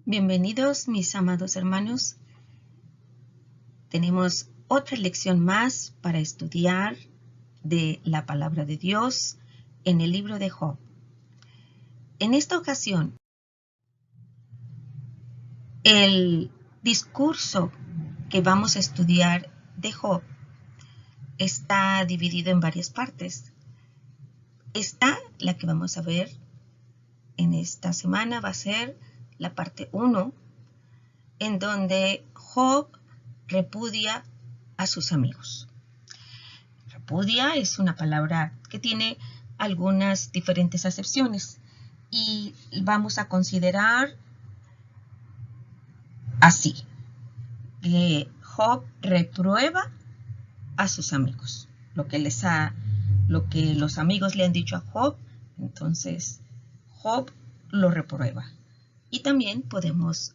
Bienvenidos, mis amados hermanos. Tenemos otra lección más para estudiar de la palabra de Dios en el libro de Job. En esta ocasión, el discurso que vamos a estudiar de Job está dividido en varias partes. Esta, la que vamos a ver en esta semana, va a ser la parte 1, en donde Job repudia a sus amigos. Repudia es una palabra que tiene algunas diferentes acepciones y vamos a considerar así. Job reprueba a sus amigos. Lo que los amigos le han dicho a Job, entonces Job lo reprueba. Y también podemos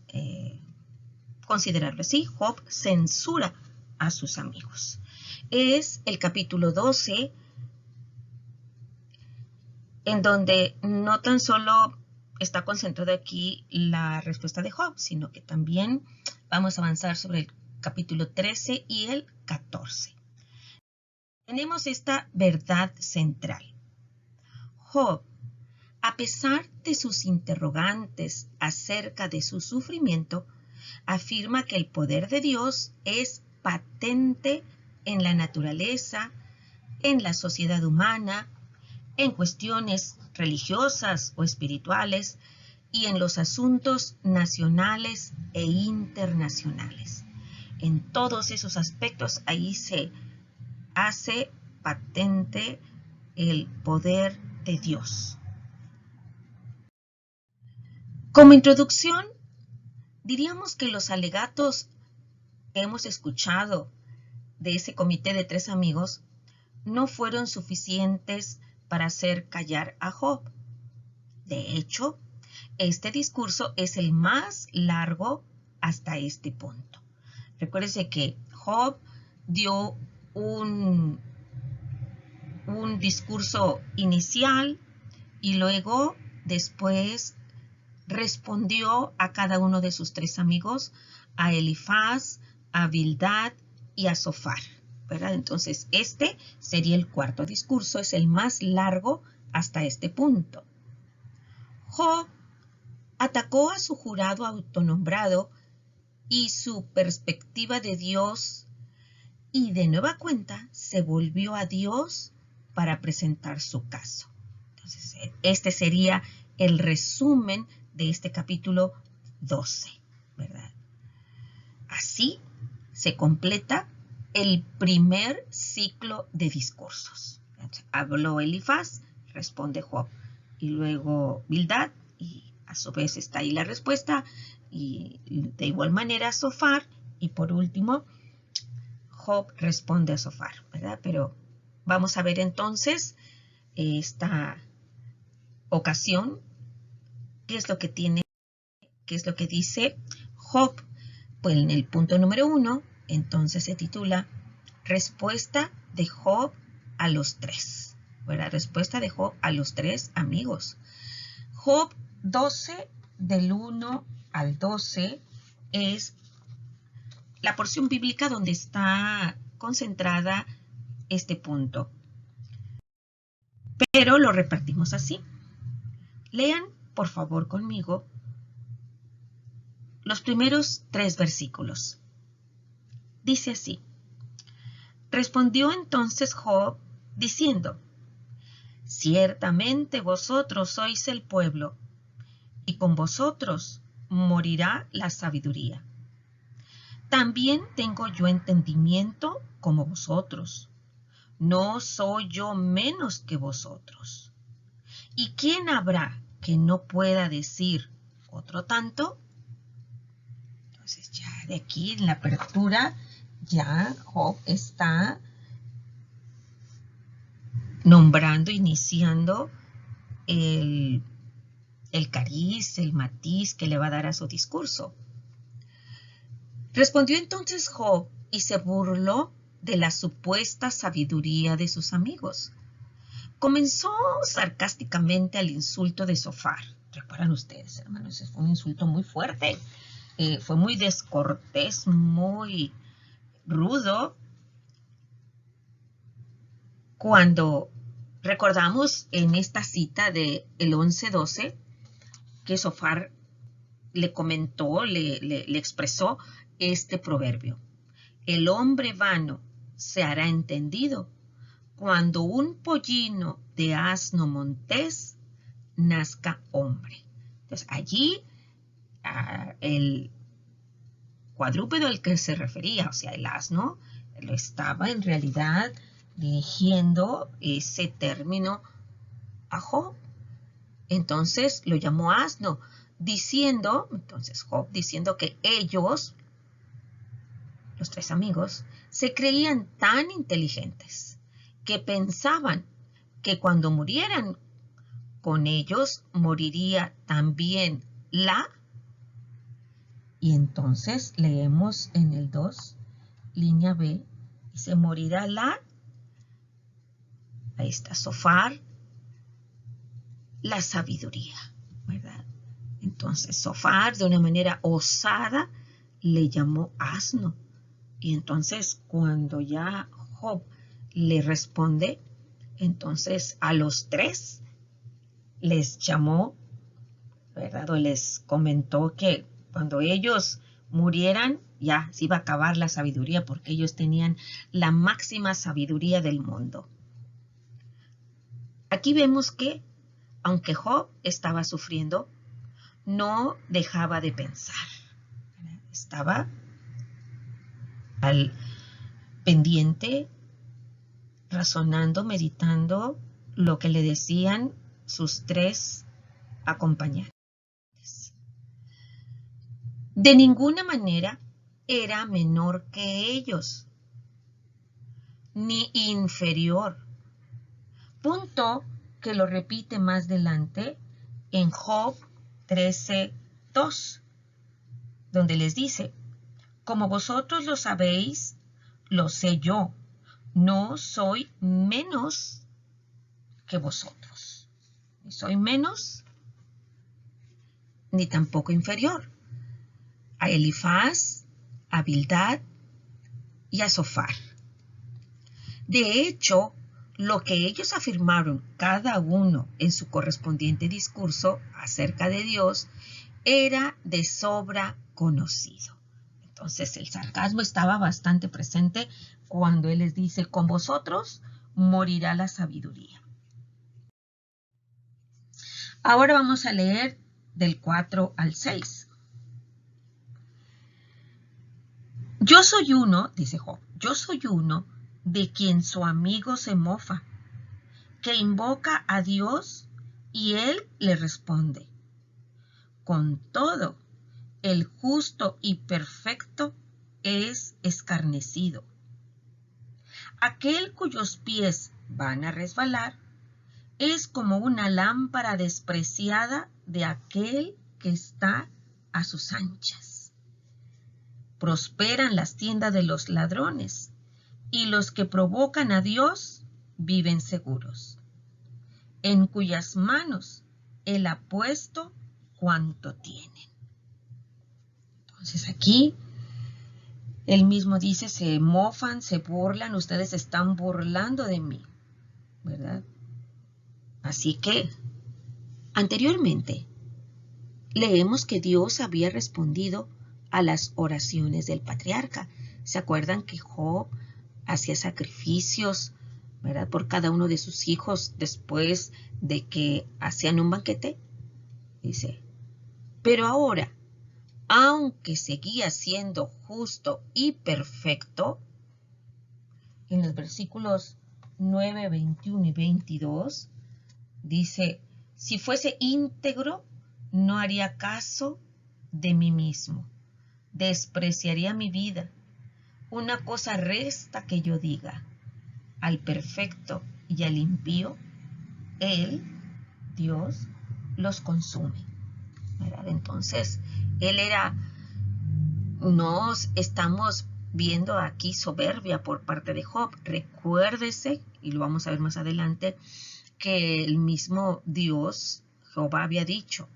considerarlo así. Job censura a sus amigos. Es el capítulo 12, en donde no tan solo está concentrada aquí la respuesta de Job, sino que también vamos a avanzar sobre el capítulo 13 y el 14. Tenemos esta verdad central. Job, a pesar de sus interrogantes acerca de su sufrimiento, afirma que el poder de Dios es patente en la naturaleza, en la sociedad humana, en cuestiones religiosas o espirituales y en los asuntos nacionales e internacionales. En todos esos aspectos ahí se hace patente el poder de Dios. Como introducción, diríamos que los alegatos que hemos escuchado de ese comité de 3 amigos no fueron suficientes para hacer callar a Job. De hecho, este discurso es el más largo hasta este punto. Recuérdese que Job dio un discurso inicial y luego después respondió a cada uno de sus 3 amigos, a Elifaz, a Bildad y a Zofar, ¿verdad? Entonces, este sería el cuarto discurso, es el más largo hasta este punto. Job atacó a su jurado autonombrado y su perspectiva de Dios, y de nueva cuenta se volvió a Dios para presentar su caso. Entonces, este sería el resumen de este capítulo 12, ¿verdad? Así se completa el primer ciclo de discursos. Habló Elifaz, responde Job, y luego Bildad, y a su vez está ahí la respuesta, y de igual manera Zofar, y por último Job responde a Zofar, ¿verdad? Pero vamos a ver entonces esta ocasión, qué es lo que dice Job. Pues en el punto número 1, entonces se titula Respuesta de Job a los 3. ¿Verdad? Respuesta de Job a los 3 amigos. Job 12, del 1 al 12, es la porción bíblica donde está concentrada este punto. Pero lo repartimos así. Lean, por favor, conmigo los primeros 3 versículos. Dice así: Respondió entonces Job diciendo: Ciertamente vosotros sois el pueblo, y con vosotros morirá la sabiduría. También tengo yo entendimiento como vosotros. No soy yo menos que vosotros. ¿Y quién habrá que no pueda decir otro tanto? Entonces ya de aquí en la apertura ya Job está nombrando, iniciando el cariz, el matiz que le va a dar a su discurso. Respondió entonces Job y se burló de la supuesta sabiduría de sus amigos. Comenzó sarcásticamente al insulto de Zofar, Recuerdan ustedes, hermanos, fue un insulto muy fuerte. Fue muy descortés, muy rudo. Cuando recordamos en esta cita del 11:12 que Sofar le comentó, le expresó este proverbio. El hombre vano se hará entendido cuando un pollino de asno montés nazca hombre. Entonces allí el cuadrúpedo al que se refería, o sea, el asno, lo estaba en realidad dirigiendo ese término a Job. Entonces lo llamó asno, entonces Job diciendo que ellos, los tres amigos, se creían tan inteligentes que pensaban que cuando murieran con ellos moriría también la. Y entonces leemos en el 2, línea B, dice morirá la. Ahí está Sofar, la sabiduría, ¿verdad? Entonces Sofar de una manera osada le llamó asno. Y entonces cuando ya Job le responde, entonces a los tres les llamó, ¿verdad? O les comentó que cuando ellos murieran ya se iba a acabar la sabiduría porque ellos tenían la máxima sabiduría del mundo. Aquí vemos que aunque Job estaba sufriendo, no dejaba de pensar. Estaba al pendiente, razonando, meditando lo que le decían sus tres acompañantes. De ninguna manera era menor que ellos, ni inferior. Punto que lo repite más adelante en Job 13:2, donde les dice, como vosotros lo sabéis, lo sé yo, no soy menos que vosotros. Ni soy menos, ni tampoco inferior a Elifaz, a Bildad y a Sofar. De hecho, lo que ellos afirmaron cada uno en su correspondiente discurso acerca de Dios era de sobra conocido. Entonces el sarcasmo estaba bastante presente cuando él les dice, con vosotros morirá la sabiduría. Ahora vamos a leer del 4 al 6. Yo soy uno, dice Job, yo soy uno de quien su amigo se mofa, que invoca a Dios y él le responde. Con todo, el justo y perfecto es escarnecido. Aquel cuyos pies van a resbalar es como una lámpara despreciada de aquel que está a sus anchas. Prosperan las tiendas de los ladrones, y los que provocan a Dios viven seguros, en cuyas manos Él ha puesto cuanto tienen. Entonces aquí Él mismo dice, se mofan, se burlan, ustedes están burlando de mí, ¿verdad? Así que, anteriormente, leemos que Dios había respondido a las oraciones del patriarca. ¿Se acuerdan que Job hacía sacrificios, ¿verdad?, por cada uno de sus hijos después de que hacían un banquete? Dice, pero ahora, aunque seguía siendo justo y perfecto, en los versículos 9, 21 y 22, dice, si fuese íntegro, no haría caso de mí mismo, despreciaría mi vida. Una cosa resta que yo diga, al perfecto y al impío, Él, Dios, los consume. ¿Verdad? Entonces, no estamos viendo aquí soberbia por parte de Job. Recuérdese, y lo vamos a ver más adelante, que el mismo Dios, Jehová, había dicho,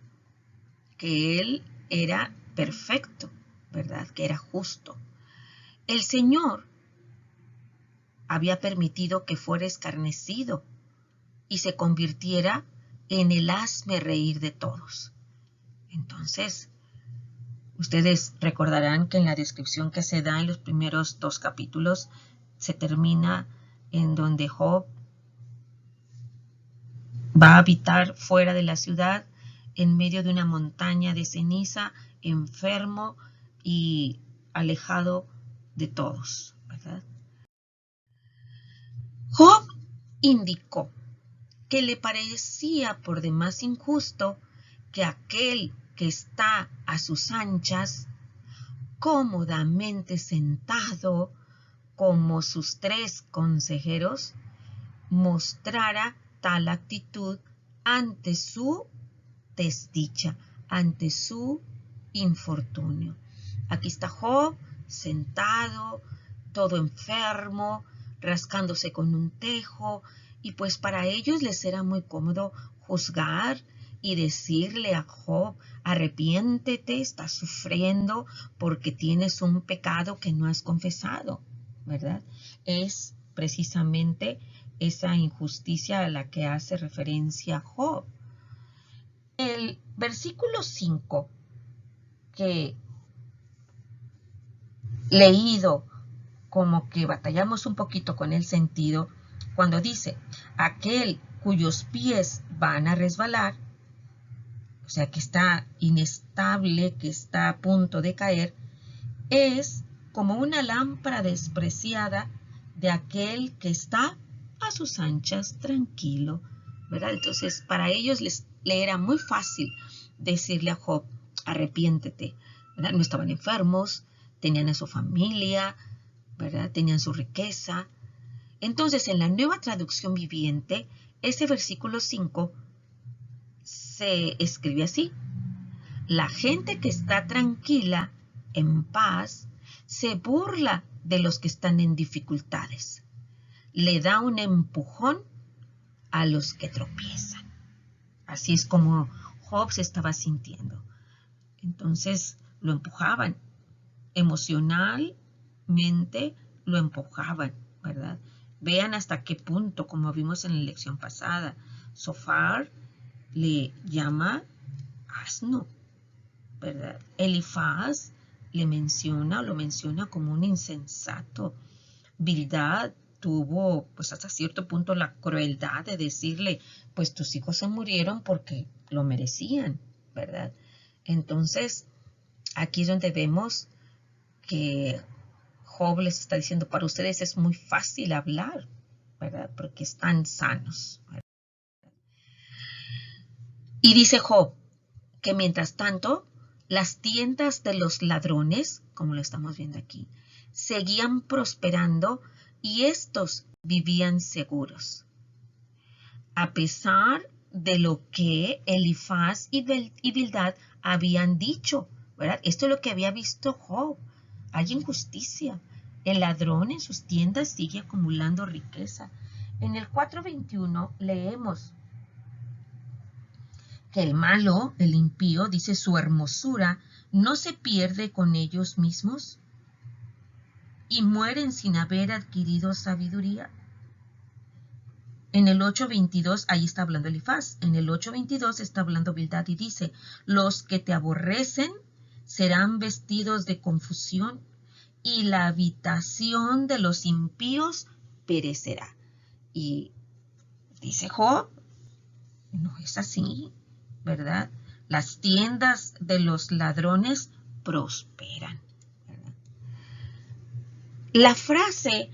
que él era perfecto, ¿verdad? Que era justo. El Señor había permitido que fuera escarnecido y se convirtiera en el hazmerreír de todos. Entonces, ustedes recordarán que en la descripción que se da en los primeros 2 capítulos se termina en donde Job va a habitar fuera de la ciudad, en medio de una montaña de ceniza, enfermo y alejado de todos, ¿verdad? Job indicó que le parecía por demás injusto que aquel que está a sus anchas, cómodamente sentado como sus 3 consejeros, mostrara tal actitud ante su desdicha, ante su infortunio. Aquí está Job sentado, todo enfermo, rascándose con un tejo, y pues para ellos les era muy cómodo juzgar y decirle a Job: arrepiéntete, estás sufriendo porque tienes un pecado que no has confesado, ¿verdad? Es precisamente esa injusticia a la que hace referencia Job. El versículo 5, que leído como que batallamos un poquito con el sentido, cuando dice: aquel cuyos pies van a resbalar, o sea, que está inestable, que está a punto de caer, es como una lámpara despreciada de aquel que está a sus anchas tranquilo, ¿verdad? Entonces, para ellos le era muy fácil decirle a Job: arrepiéntete, ¿verdad? No estaban enfermos, tenían a su familia, ¿verdad? Tenían su riqueza. Entonces, en la Nueva Traducción Viviente, ese versículo 5 se escribe así: la gente que está tranquila, en paz, se burla de los que están en dificultades. Le da un empujón a los que tropiezan. Así es como Job se estaba sintiendo. Entonces lo empujaban, emocionalmente lo empujaban, ¿verdad? Vean hasta qué punto, como vimos en la lección pasada, Sofar le llama asno, ¿verdad? Elifaz lo menciona como un insensato. Bildad tuvo, pues hasta cierto punto, la crueldad de decirle: pues tus hijos se murieron porque lo merecían, ¿verdad? Entonces, aquí es donde vemos que Job les está diciendo: para ustedes es muy fácil hablar, ¿verdad? Porque están sanos, ¿verdad? Y dice Job que mientras tanto, las tiendas de los ladrones, como lo estamos viendo aquí, seguían prosperando y estos vivían seguros. A pesar de lo que Elifaz y Bildad habían dicho, ¿verdad? Esto es lo que había visto Job. Hay injusticia. El ladrón en sus tiendas sigue acumulando riqueza. En el 4:21 leemos que el malo, el impío, dice: su hermosura no se pierde con ellos mismos y mueren sin haber adquirido sabiduría. En el 8:22, ahí está hablando Elifaz. En el 8:22 está hablando Bildad y dice: los que te aborrecen serán vestidos de confusión y la habitación de los impíos perecerá. Y dice Job, no es así, ¿verdad? Las tiendas de los ladrones prosperan, ¿verdad? La frase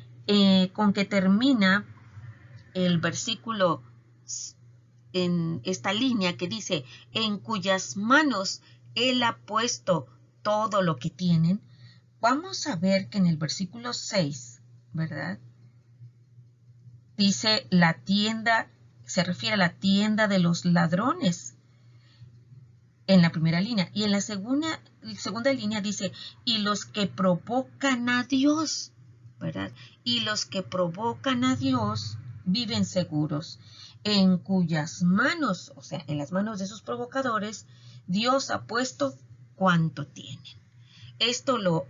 con que termina el versículo, en esta línea que dice: en cuyas manos él ha puesto todo lo que tienen, vamos a ver que en el versículo 6, ¿verdad? Dice la tienda, se refiere a la tienda de los ladrones en la primera línea. Y en la segunda línea dice: y los que provocan a Dios, ¿verdad? Y los que provocan a Dios viven seguros, en cuyas manos, o sea, en las manos de sus provocadores, Dios ha puesto cuanto tienen. Esto lo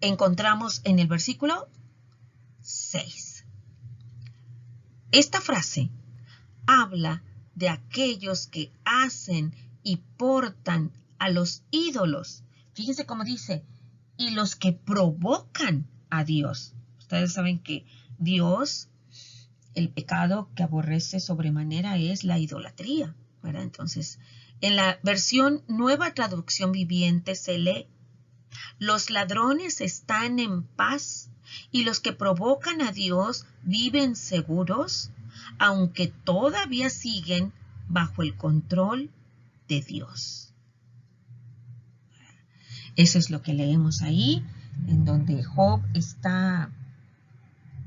encontramos en el versículo 6. Esta frase habla de aquellos que hacen y portan a los ídolos. Fíjense cómo dice, y los que provocan a Dios. Ustedes saben que Dios, el pecado que aborrece sobremanera es la idolatría, ¿verdad? Entonces, en la versión Nueva Traducción Viviente se lee, los ladrones están en paz y los que provocan a Dios viven seguros, aunque todavía siguen bajo el control de Dios. Eso es lo que leemos ahí, en donde Job está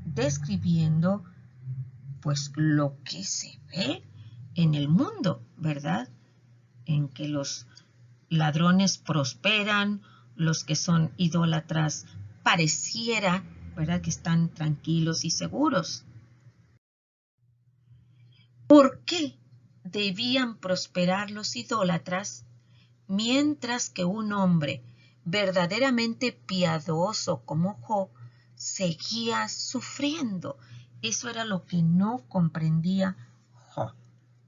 describiendo pues lo que se ve en el mundo, ¿verdad? En que los ladrones prosperan, los que son idólatras pareciera, ¿verdad?, que están tranquilos y seguros. ¿Por qué debían prosperar los idólatras mientras que un hombre verdaderamente piadoso como Job seguía sufriendo? Eso era lo que no comprendía Job,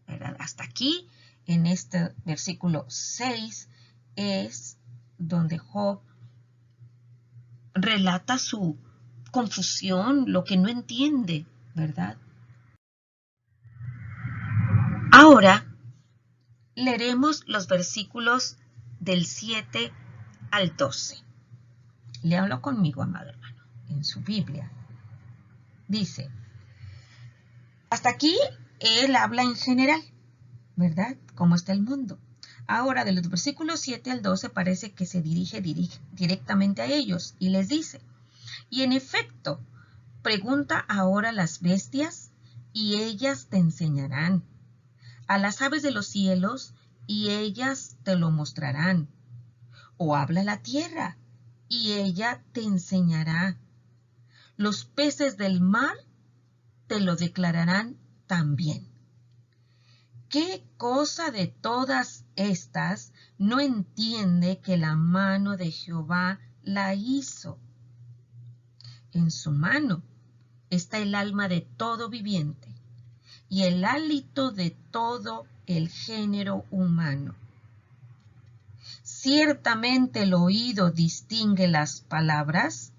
¿verdad? Hasta aquí, en este versículo 6, es donde Job relata su confusión, lo que no entiende, ¿verdad? Ahora leeremos los versículos del 7 al 12. Léalo conmigo, amado hermano, en su Biblia. Dice, hasta aquí él habla en general, ¿verdad? ¿Cómo está el mundo? Ahora, de los versículos 7 al 12 parece que se dirige directamente a ellos y les dice, y en efecto, pregunta ahora a las bestias y ellas te enseñarán, a las aves de los cielos y ellas te lo mostrarán, o habla la tierra y ella te enseñará, los peces del mar te lo declararán también. ¿Qué cosa de todas estas no entiende que la mano de Jehová la hizo? En su mano está el alma de todo viviente y el hálito de todo el género humano. Ciertamente el oído distingue las palabras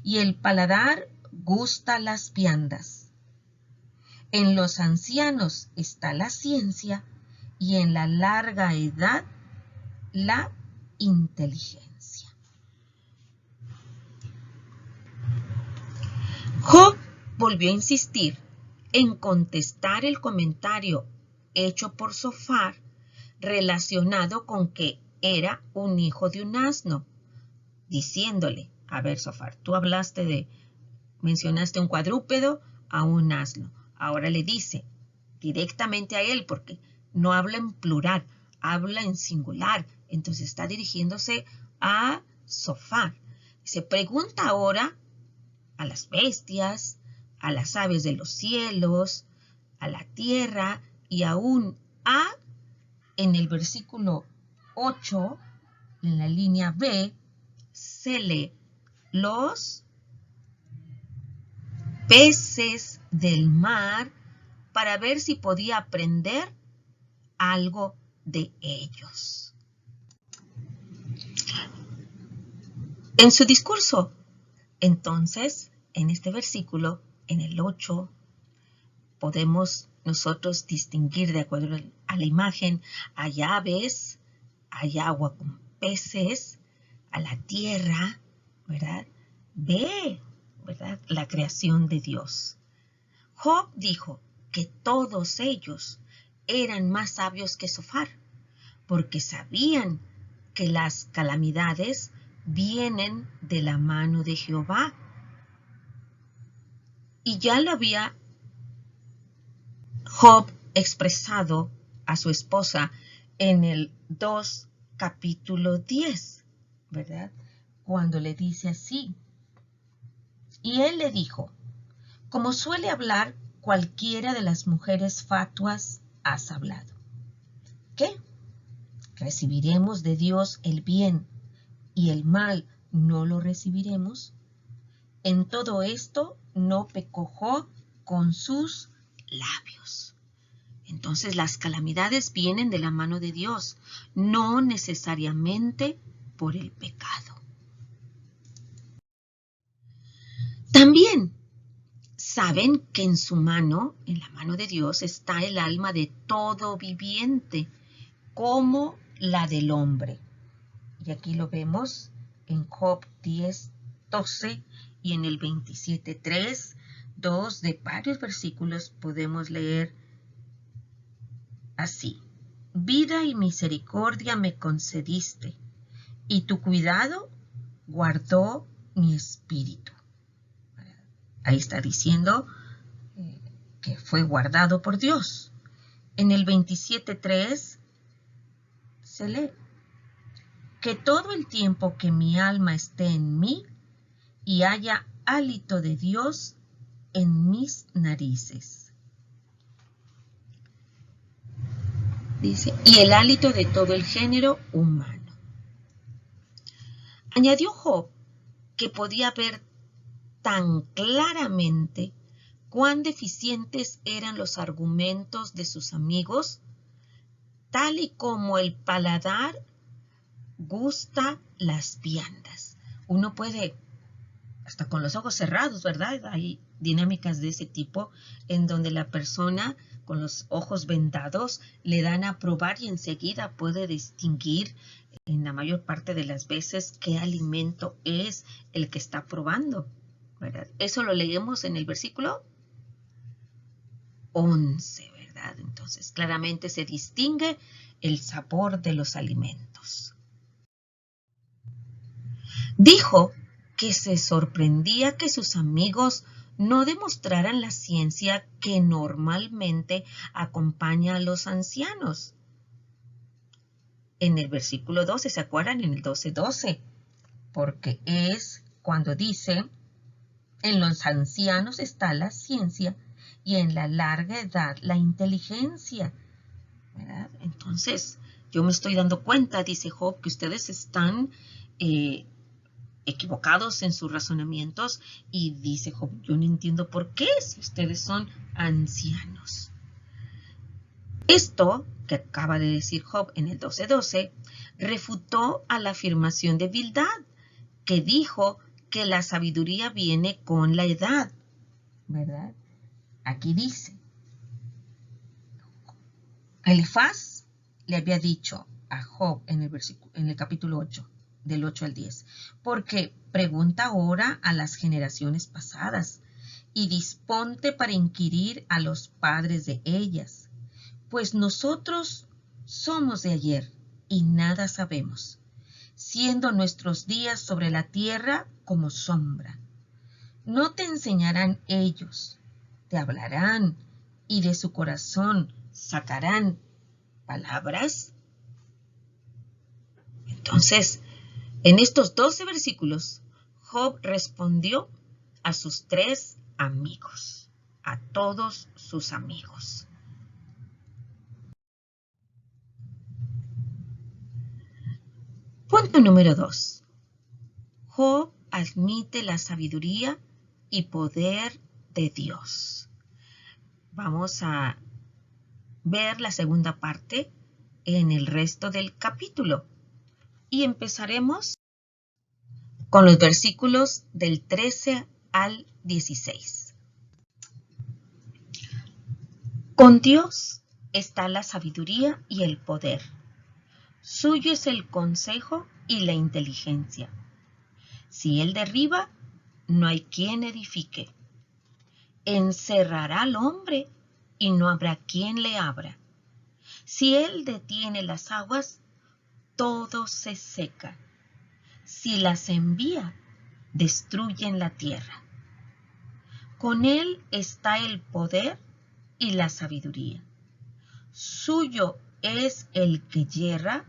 y el paladar gusta las viandas. En los ancianos está la ciencia y en la larga edad la inteligencia. Job volvió a insistir en contestar el comentario hecho por Zofar relacionado con que era un hijo de un asno, diciéndole, a ver, Zofar, tú mencionaste un cuadrúpedo a un asno. Ahora le dice directamente a él, porque no habla en plural, habla en singular. Entonces está dirigiéndose a Zofar. Se pregunta ahora a las bestias, a las aves de los cielos, a la tierra y aún en el versículo 8, en la línea B, se lee los peces del mar para ver si podía aprender algo de ellos. En su discurso, entonces, en este versículo, en el 8, podemos nosotros distinguir de acuerdo a la imagen, hay aves, hay agua con peces, a la tierra, ¿verdad? Ve, ¿verdad?, la creación de Dios. Job dijo que todos ellos eran más sabios que Zofar, porque sabían que las calamidades vienen de la mano de Jehová. Y ya lo había Job expresado a su esposa en el 2, capítulo 10, ¿verdad? Cuando le dice así. Y él le dijo, como suele hablar cualquiera de las mujeres fatuas, has hablado. ¿Qué? ¿recibiremos de Dios el bien y el mal no lo recibiremos? En todo esto no pecó Job con sus labios. Entonces las calamidades vienen de la mano de Dios, no necesariamente por el pecado. También saben que en su mano, en la mano de Dios, está el alma de todo viviente, como la del hombre. Y aquí lo vemos en Job 10:12 y en el 27:3, de varios versículos podemos leer así: vida y misericordia me concediste, y tu cuidado guardó mi espíritu. Ahí está diciendo que fue guardado por Dios. En el 27:3 se lee: que todo el tiempo que mi alma esté en mí y haya hálito de Dios en mis narices. Dice, y el hálito de todo el género humano. Añadió Job que podía ver tan claramente cuán deficientes eran los argumentos de sus amigos, tal y como el paladar gusta las viandas. Uno puede, hasta con los ojos cerrados, ¿verdad? Hay dinámicas de ese tipo en donde la persona con los ojos vendados le dan a probar y enseguida puede distinguir en la mayor parte de las veces qué alimento es el que está probando, ¿verdad? Eso lo leemos en el versículo 11, ¿verdad? Entonces claramente se distingue el sabor de los alimentos. Dijo que se sorprendía que sus amigos no demostraran la ciencia que normalmente acompaña a los ancianos. En el versículo 12, ¿se acuerdan? En el 12:12, porque es cuando dice, en los ancianos está la ciencia y en la larga edad la inteligencia, ¿verdad? Entonces, yo me estoy dando cuenta, dice Job, que ustedes están equivocados en sus razonamientos, y dice Job, yo no entiendo por qué si ustedes son ancianos. Esto que acaba de decir Job en el 12:12 refutó a la afirmación de Bildad, que dijo que la sabiduría viene con la edad, ¿verdad? Aquí dice, Elifaz le había dicho a Job en el capítulo 8, del 8 al 10, porque pregunta ahora a las generaciones pasadas y disponte para inquirir a los padres de ellas, pues nosotros somos de ayer y nada sabemos, siendo nuestros días sobre la tierra como sombra. ¿No te enseñarán ellos? Te hablarán y de su corazón sacarán palabras. Entonces, en estos 12 versículos, Job respondió a sus 3 amigos, a todos sus amigos. Punto número 2. Job admite la sabiduría y poder de Dios. Vamos a ver la segunda parte en el resto del capítulo. Y empezaremos con los versículos del 13 al 16. Con Dios está la sabiduría y el poder. Suyo es el consejo y la inteligencia. Si Él derriba, no hay quien edifique. Encerrará al hombre y no habrá quien le abra. Si Él detiene las aguas, todo se seca. Si las envía, destruyen la tierra. Con Él está el poder y la sabiduría. Suyo es el que yerra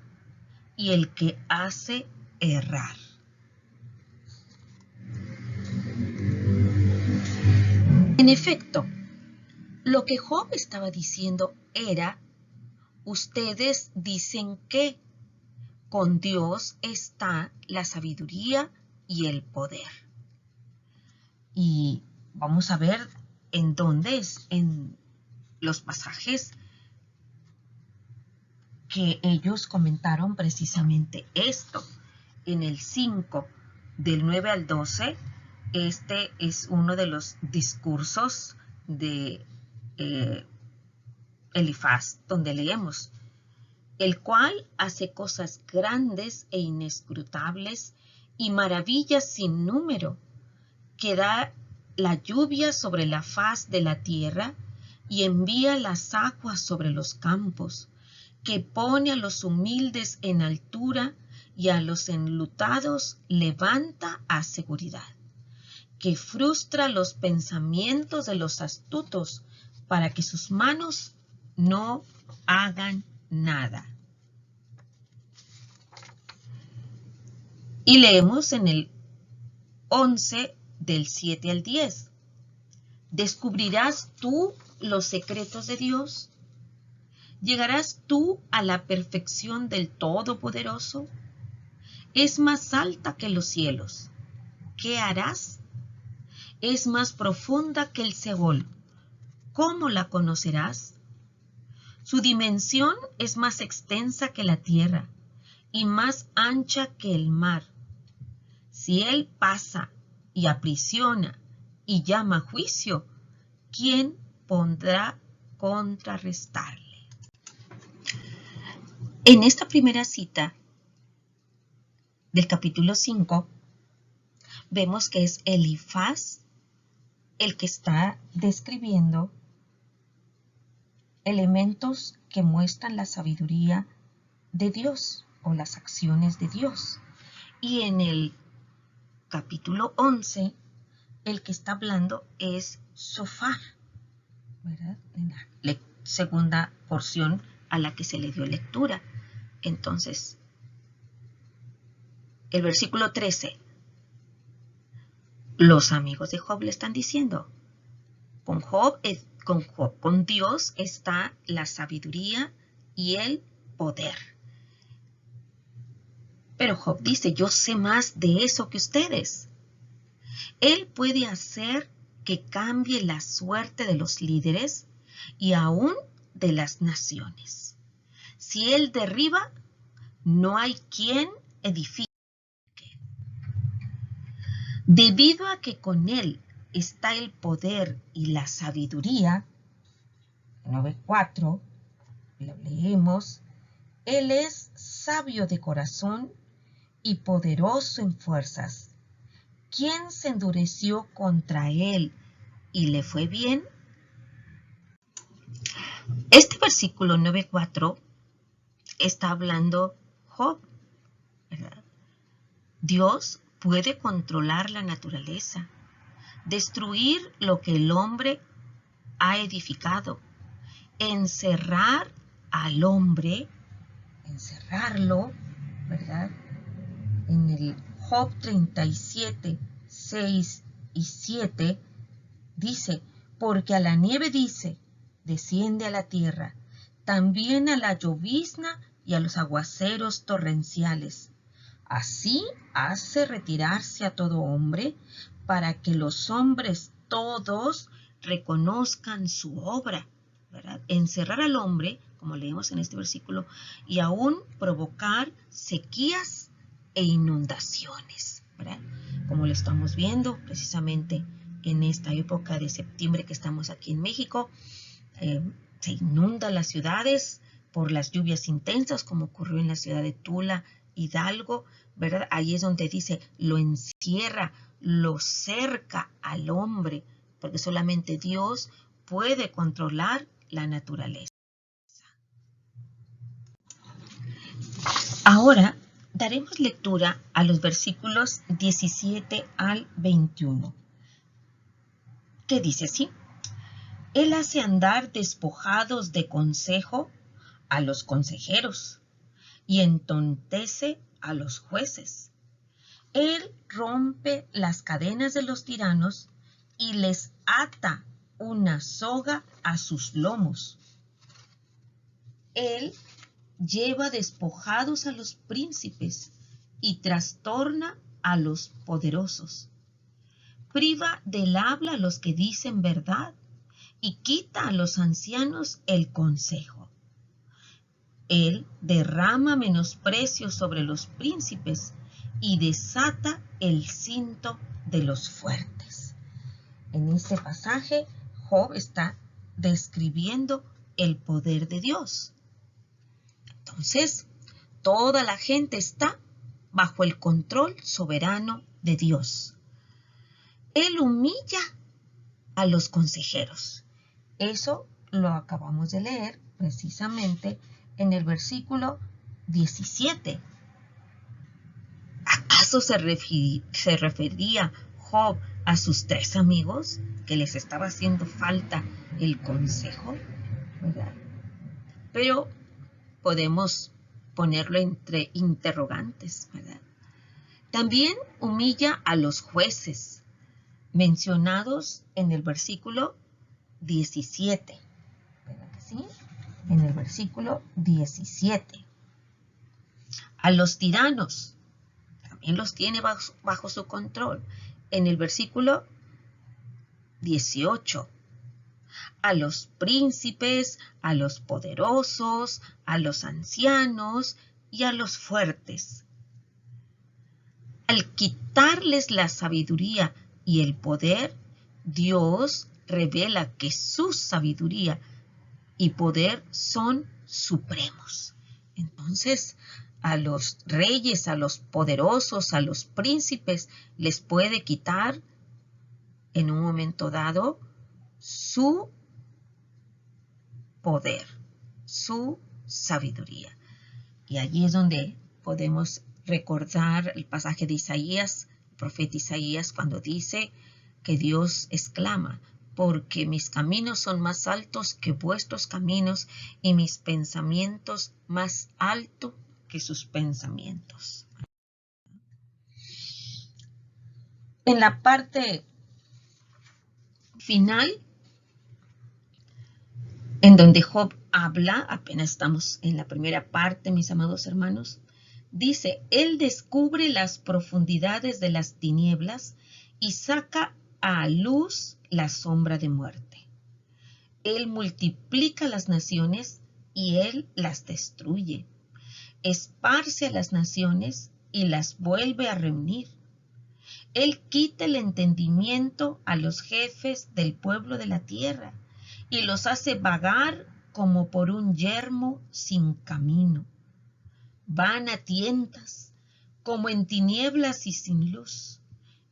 y el que hace errar. En efecto, lo que Job estaba diciendo era, ustedes dicen que, con Dios está la sabiduría y el poder. Y vamos a ver en dónde es, en los pasajes que ellos comentaron precisamente esto. En el 5, del 9 al 12, este es uno de los discursos de Elifaz, donde leemos: el cual hace cosas grandes e inescrutables y maravillas sin número, que da la lluvia sobre la faz de la tierra y envía las aguas sobre los campos, que pone a los humildes en altura y a los enlutados levanta a seguridad, que frustra los pensamientos de los astutos para que sus manos no hagan nada. Y leemos en el 11, del 7 al 10. ¿Descubrirás tú los secretos de Dios? ¿Llegarás tú a la perfección del Todopoderoso? Es más alta que los cielos. ¿Qué harás? Es más profunda que el Seol. ¿Cómo la conocerás? Su dimensión es más extensa que la tierra y más ancha que el mar. Si Él pasa y aprisiona y llama a juicio, ¿quién podrá contrarrestarle? En esta primera cita del capítulo 5, vemos que es Elifaz el que está describiendo elementos que muestran la sabiduría de Dios o las acciones de Dios. Y en el capítulo 11, el que está hablando es Zofar, ¿verdad? En la segunda porción a la que se le dio lectura. Entonces, el versículo 13, los amigos de Job le están diciendo: con Dios está la sabiduría y el poder. Pero Job dice: yo sé más de eso que ustedes. Él puede hacer que cambie la suerte de los líderes y aún de las naciones. Si Él derriba, no hay quien edifique. Debido a que con Él está el poder y la sabiduría, 9:4, lo leemos: Él es sabio de corazón y poderoso en fuerzas. ¿Quién se endureció contra Él y le fue bien? Este versículo 9:4 está hablando Job, ¿verdad? Dios puede controlar la naturaleza, destruir lo que el hombre ha edificado, encerrar al hombre, encerrarlo, ¿verdad? En el Job 37, 6 y 7 dice: porque a la nieve dice, desciende a la tierra, también a la llovizna y a los aguaceros torrenciales. Así hace retirarse a todo hombre, para que los hombres todos reconozcan su obra, ¿verdad? Encerrar al hombre, como leemos en este versículo, y aún provocar sequías e inundaciones, ¿verdad? Como lo estamos viendo precisamente en esta época de septiembre que estamos aquí en México. Se inundan las ciudades por las lluvias intensas, como ocurrió en la ciudad de Tula, Hidalgo, ¿verdad? Ahí es donde dice: lo encierra, lo cerca al hombre, porque solamente Dios puede controlar la naturaleza. Ahora daremos lectura a los versículos 17 al 21, que dice así: Él hace andar despojados de consejo a los consejeros y entontece a los jueces. Él rompe las cadenas de los tiranos y les ata una soga a sus lomos. Él lleva despojados a los príncipes y trastorna a los poderosos. Priva del habla a los que dicen verdad y quita a los ancianos el consejo. Él derrama menosprecio sobre los príncipes y desata el cinto de los fuertes. En este pasaje, Job está describiendo el poder de Dios. Entonces, toda la gente está bajo el control soberano de Dios. Él humilla a los consejeros. Eso lo acabamos de leer precisamente en el versículo 17. ¿Acaso se refería Job a sus 3 amigos que les estaba haciendo falta el consejo? ¿Verdad? Pero podemos ponerlo entre interrogantes, ¿verdad? También humilla a los jueces mencionados en el versículo 17. ¿Verdad que sí? En el versículo 17. A los tiranos, también los tiene bajo su control. En el versículo 18. A los príncipes, a los poderosos, a los ancianos y a los fuertes. Al quitarles la sabiduría y el poder, Dios revela que su sabiduría y poder son supremos. Entonces, a los reyes, a los poderosos, a los príncipes, les puede quitar en un momento dado su poder, su sabiduría. Y allí es donde podemos recordar el pasaje de Isaías, el profeta Isaías, cuando dice que Dios exclama: porque mis caminos son más altos que vuestros caminos y mis pensamientos más altos que sus pensamientos. En la parte final, en donde Job habla, apenas estamos en la primera parte, mis amados hermanos, dice: Él descubre las profundidades de las tinieblas y saca a luz la sombra de muerte. Él multiplica las naciones y Él las destruye. Esparce a las naciones y las vuelve a reunir. Él quita el entendimiento a los jefes del pueblo de la tierra y los hace vagar como por un yermo sin camino. Van a tientas, como en tinieblas y sin luz,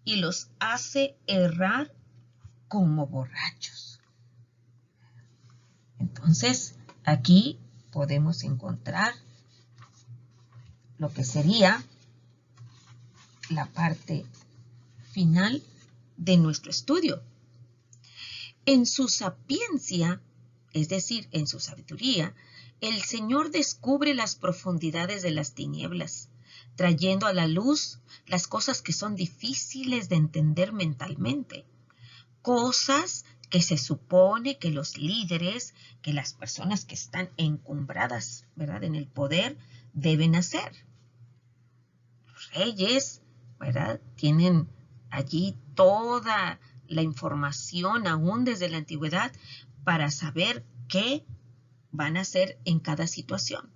y los hace errar como borrachos. Entonces, aquí podemos encontrar lo que sería la parte final de nuestro estudio. En su sapiencia, es decir, en su sabiduría, el Señor descubre las profundidades de las tinieblas, trayendo a la luz las cosas que son difíciles de entender mentalmente, cosas que se supone que los líderes, que las personas que están encumbradas, ¿verdad?, en el poder, deben hacer. Los reyes, ¿verdad?, tienen allí toda la información, aún desde la antigüedad, para saber qué van a hacer en cada situación.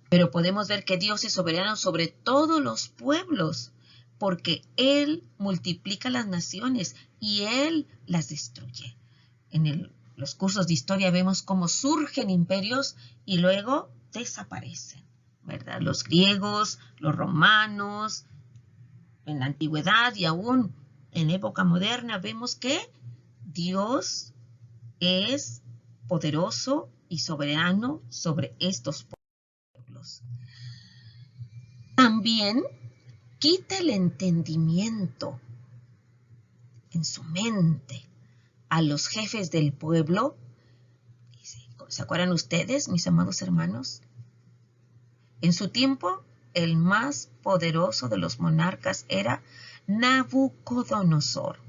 Pero podemos ver que Dios es soberano sobre todos los pueblos, porque Él multiplica las naciones y Él las destruye. En los cursos de historia vemos cómo surgen imperios y luego desaparecen, ¿verdad? Los griegos, los romanos, en la antigüedad y aún en época moderna vemos que Dios es poderoso y soberano sobre estos pueblos. También quita el entendimiento en su mente a los jefes del pueblo. ¿Se acuerdan ustedes, mis amados hermanos? En su tiempo, el más poderoso de los monarcas era Nabucodonosor.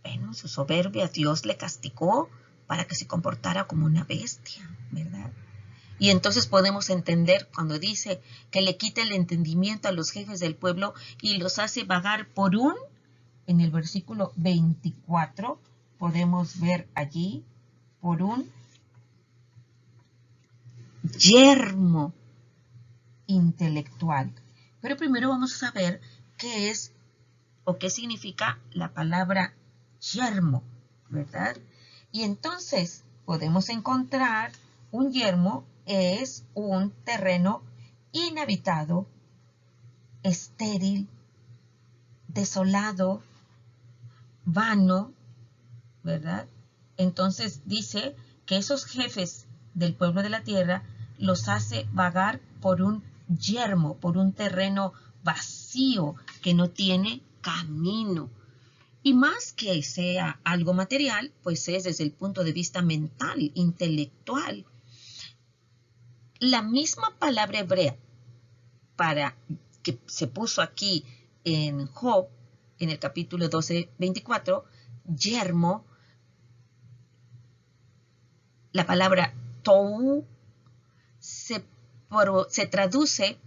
Bueno, su soberbia Dios le castigó para que se comportara como una bestia, ¿verdad? Y entonces podemos entender cuando dice que le quita el entendimiento a los jefes del pueblo y los hace vagar por en el versículo 24, podemos ver allí, por un yermo intelectual. Pero primero vamos a ver qué es o qué significa la palabra yermo, ¿verdad? Y entonces podemos encontrar un yermo es un terreno inhabitado, estéril, desolado, vano, ¿verdad? Entonces dice que esos jefes del pueblo de la tierra los hace vagar por un yermo, por un terreno vacío que no tiene camino. Y más que sea algo material, pues es desde el punto de vista mental, intelectual. La misma palabra hebrea para que se puso aquí en Job, en el capítulo 12, 24, yermo, la palabra tou se traduce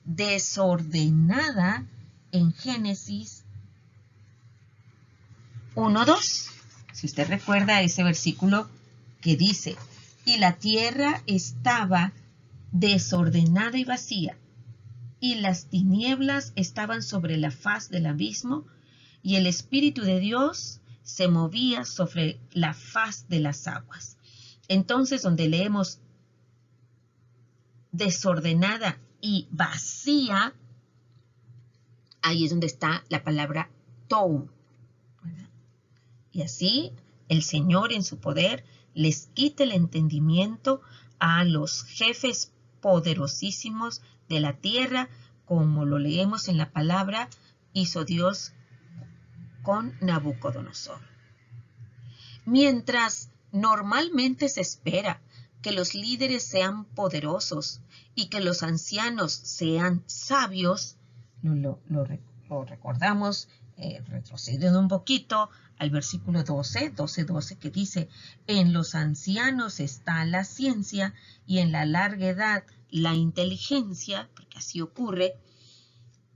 desordenada en Génesis 1:2. Si usted recuerda ese versículo que dice, y la tierra estaba desordenada y vacía, y las tinieblas estaban sobre la faz del abismo, y el Espíritu de Dios se movía sobre la faz de las aguas. Entonces, donde leemos desordenada y vacía, ahí es donde está la palabra tou. Y así el Señor en su poder les quita el entendimiento a los jefes poderosísimos de la tierra, como lo leemos en la palabra, hizo Dios con Nabucodonosor. Mientras normalmente se espera que los líderes sean poderosos y que los ancianos sean sabios, lo recordamos retrocediendo un poquito al versículo 12, que dice, en los ancianos está la ciencia y en la larga edad la inteligencia, porque así ocurre.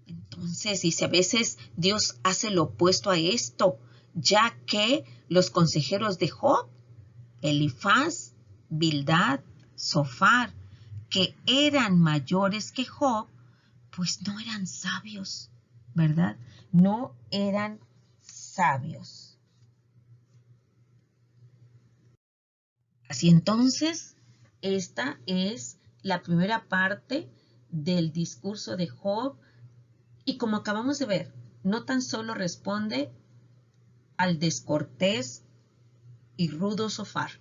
Entonces dice, a veces Dios hace lo opuesto a esto, ya que los consejeros de Job, Elifaz, Bildad, Zofar, que eran mayores que Job, pues no eran sabios, ¿verdad? No eran sabios. Así entonces, esta es la primera parte del discurso de Job y como acabamos de ver, no tan solo responde al descortés y rudo Zofar,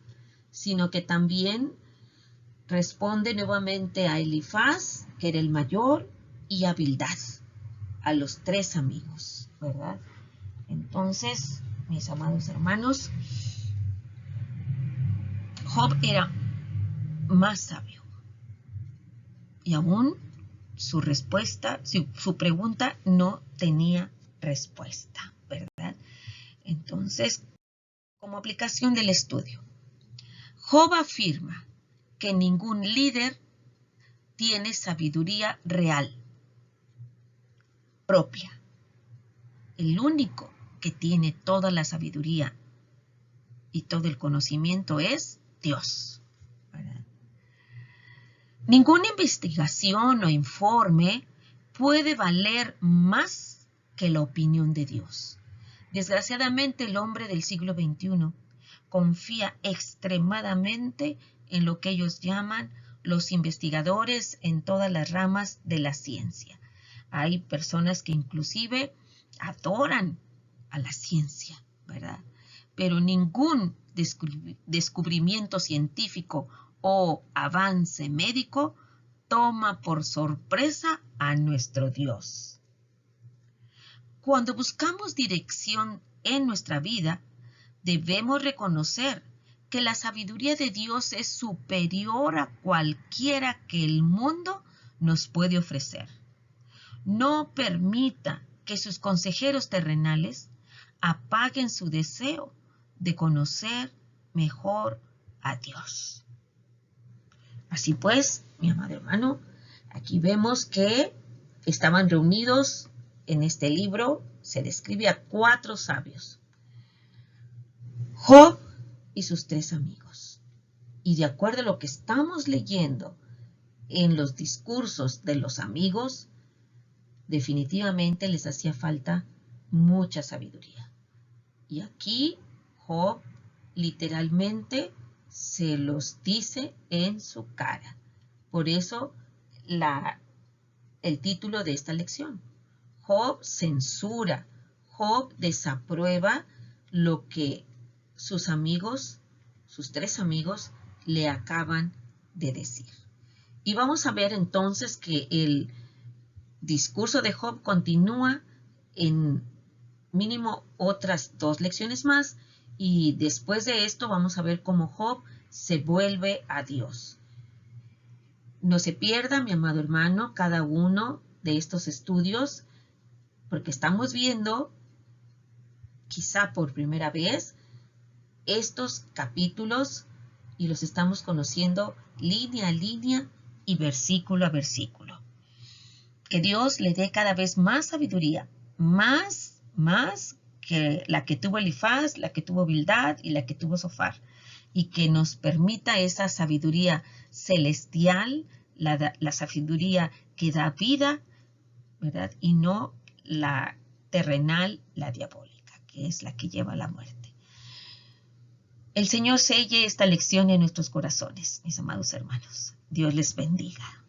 sino que también responde nuevamente a Elifaz, que era el mayor, y a Bildad, a los tres amigos, ¿verdad? Entonces, mis amados hermanos, Job era más sabio y aún su respuesta, su pregunta no tenía respuesta, ¿verdad? Entonces, como aplicación del estudio, Job afirma que ningún líder tiene sabiduría real, propia. El único que tiene toda la sabiduría y todo el conocimiento es Dios, ¿verdad? Ninguna investigación o informe puede valer más que la opinión de Dios. Desgraciadamente, el hombre del siglo XXI confía extremadamente en lo que ellos llaman los investigadores en todas las ramas de la ciencia. Hay personas que inclusive adoran a la ciencia, ¿verdad? Pero ningún descubrimiento científico o avance médico toma por sorpresa a nuestro Dios. Cuando buscamos dirección en nuestra vida, debemos reconocer que la sabiduría de Dios es superior a cualquiera que el mundo nos puede ofrecer. No permita que sus consejeros terrenales apaguen su deseo de conocer mejor a Dios. Así pues, mi amado hermano, aquí vemos que estaban reunidos en este libro, se describe a 4 sabios, Job y sus 3 amigos. Y de acuerdo a lo que estamos leyendo en los discursos de los amigos, definitivamente les hacía falta mucha sabiduría. Y aquí Job literalmente se los dice en su cara. Por eso el título de esta lección. Job censura, Job desaprueba lo que sus amigos, sus 3 amigos, le acaban de decir. Y vamos a ver entonces que el discurso de Job continúa en mínimo otras 2 lecciones más, y después de esto vamos a ver cómo Job se vuelve a Dios. No se pierda, mi amado hermano, cada uno de estos estudios, porque estamos viendo, quizá por primera vez, estos capítulos y los estamos conociendo línea a línea y versículo a versículo. Que Dios le dé cada vez más sabiduría, más que la que tuvo Elifaz, la que tuvo Bildad y la que tuvo Zofar, y que nos permita esa sabiduría celestial, la sabiduría que da vida, ¿verdad? Y no la terrenal, la diabólica, que es la que lleva a la muerte. El Señor selle esta lección en nuestros corazones, mis amados hermanos. Dios les bendiga.